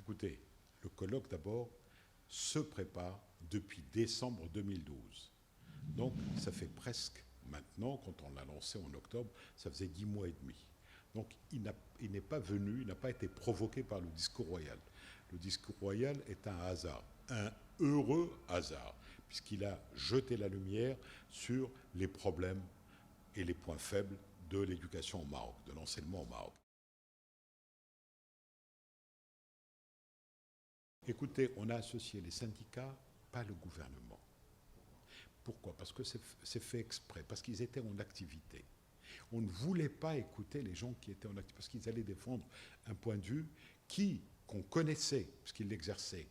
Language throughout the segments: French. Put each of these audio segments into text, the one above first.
Écoutez, le colloque d'abord se prépare depuis décembre 2012. Donc ça fait presque maintenant, quand on l'a lancé en octobre, ça faisait 10 mois et demi. Donc il n'est pas venu, il n'a pas été provoqué par le discours royal. Le discours royal est un hasard, un heureux hasard, puisqu'il a jeté la lumière sur les problèmes et les points faibles de l'éducation au Maroc, de l'enseignement au Maroc. Écoutez, on a associé les syndicats, pas le gouvernement. Pourquoi? Parce que c'est fait exprès, parce qu'ils étaient en activité. On ne voulait pas écouter les gens qui étaient en activité, parce qu'ils allaient défendre un point de vue qu'on connaissait, parce qu'ils l'exerçaient.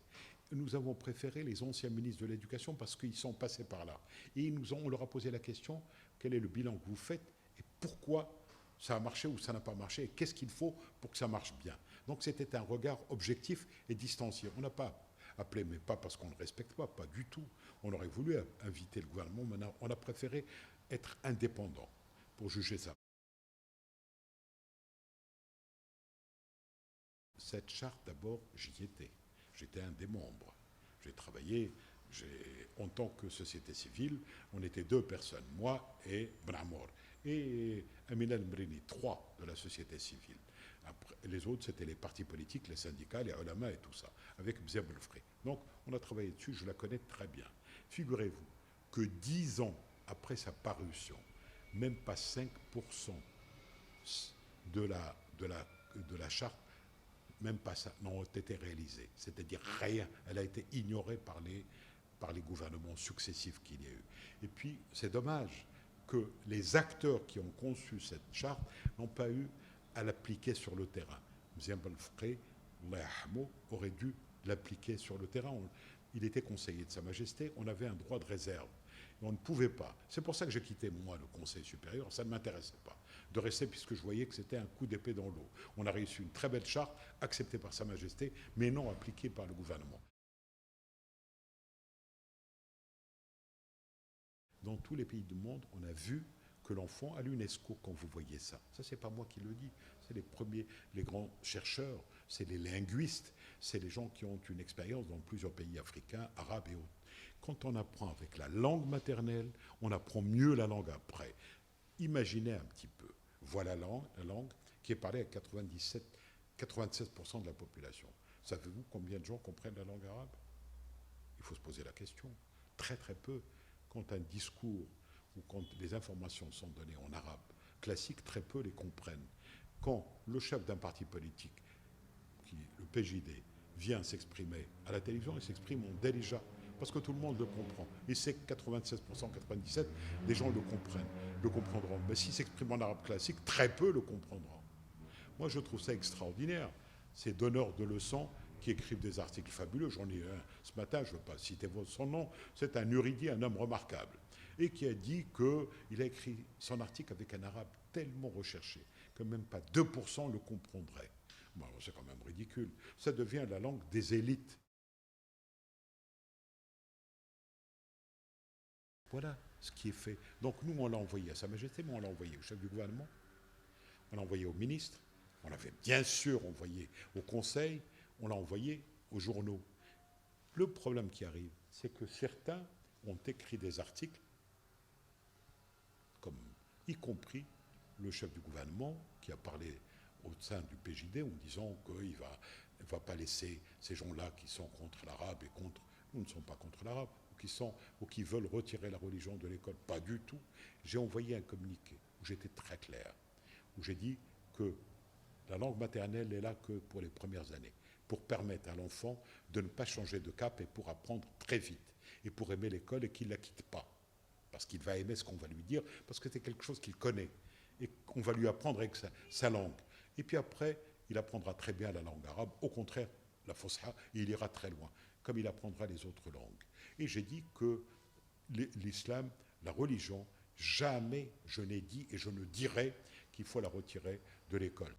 Nous avons préféré les anciens ministres de l'Éducation parce qu'ils sont passés par là. Et on leur a posé la question, quel est le bilan que vous faites et pourquoi ça a marché ou ça n'a pas marché et qu'est-ce qu'il faut pour que ça marche bien. Donc c'était un regard objectif et distancié. On n'a pas appelé, mais pas parce qu'on ne respecte pas du tout. On aurait voulu inviter le gouvernement, mais on a préféré être indépendant pour juger ça. Cette charte, d'abord, j'y étais. J'étais un des membres. J'ai travaillé en tant que société civile. On était 2 personnes, moi et Bramor. Et Amina El-Mrini, 3 de la société civile. Après, les autres, c'était les partis politiques, les syndicats, les ulama et tout ça, avec Bzeb El-Fri. Donc, on a travaillé dessus, je la connais très bien. Figurez-vous que 10 ans après sa parution, même pas 5% de la charte, même pas ça, n'ont été réalisés. C'est-à-dire rien. Elle a été ignorée par les gouvernements successifs qu'il y a eu. Et puis, c'est dommage que les acteurs qui ont conçu cette charte n'ont pas eu à l'appliquer sur le terrain. Mziam Belfré, aurait dû l'appliquer sur le terrain. Il était conseiller de Sa Majesté, on avait un droit de réserve. Et on ne pouvait pas. C'est pour ça que j'ai quitté, moi, le Conseil supérieur. Ça ne m'intéressait pas de rester, puisque je voyais que c'était un coup d'épée dans l'eau. On a réussi une très belle charte, acceptée par Sa Majesté, mais non appliquée par le gouvernement. Dans tous les pays du monde, on a vu que l'enfant, à l'UNESCO, quand vous voyez ça, c'est pas moi qui le dis, c'est les premiers, les grands chercheurs, c'est les linguistes, c'est les gens qui ont une expérience dans plusieurs pays africains, arabes et autres. Quand on apprend avec la langue maternelle, on apprend mieux la langue après. Imaginez un petit peu, voilà la langue qui est parlée à 96% de la population. Savez-vous combien de gens comprennent la langue arabe? Il faut se poser la question. Très très peu. Quand un discours ou quand les informations sont données en arabe classique, très peu les comprennent. Quand le chef d'un parti politique, le PJD, vient s'exprimer à la télévision, il s'exprime en Darija, parce que tout le monde le comprend. Il sait que 96%, 97%, des gens le comprendront. Mais s'il s'exprime en arabe classique, très peu le comprendront. Moi, je trouve ça extraordinaire. Ces donneurs de leçons qui écrivent des articles fabuleux. J'en ai un ce matin, je ne veux pas citer son nom. C'est un érudit, un homme remarquable. Et qui a dit qu'il a écrit son article avec un arabe tellement recherché que même pas 2% le comprendraient. Bon, c'est quand même ridicule. Ça devient la langue des élites. Voilà ce qui est fait. Donc nous, on l'a envoyé à Sa Majesté, mais on l'a envoyé au chef du gouvernement, on l'a envoyé au ministre, on l'avait bien sûr envoyé au Conseil, on l'a envoyé aux journaux. Le problème qui arrive, c'est que certains ont écrit des articles, comme y compris le chef du gouvernement, qui a parlé au sein du PJD en disant qu'il ne va pas laisser ces gens-là qui sont contre l'arabe et contre... Nous ne sommes pas contre l'arabe, ou qui veulent retirer la religion de l'école. Pas du tout. J'ai envoyé un communiqué où j'étais très clair, où j'ai dit que la langue maternelle est là que pour les premières années, pour permettre à l'enfant de ne pas changer de cap et pour apprendre très vite, et pour aimer l'école et qu'il ne la quitte pas. Parce qu'il va aimer ce qu'on va lui dire, parce que c'est quelque chose qu'il connaît, et qu'on va lui apprendre avec sa langue. Et puis après, il apprendra très bien la langue arabe, au contraire, la fosha, et il ira très loin, comme il apprendra les autres langues. Et j'ai dit que l'islam, la religion, jamais je n'ai dit et je ne dirai qu'il faut la retirer de l'école.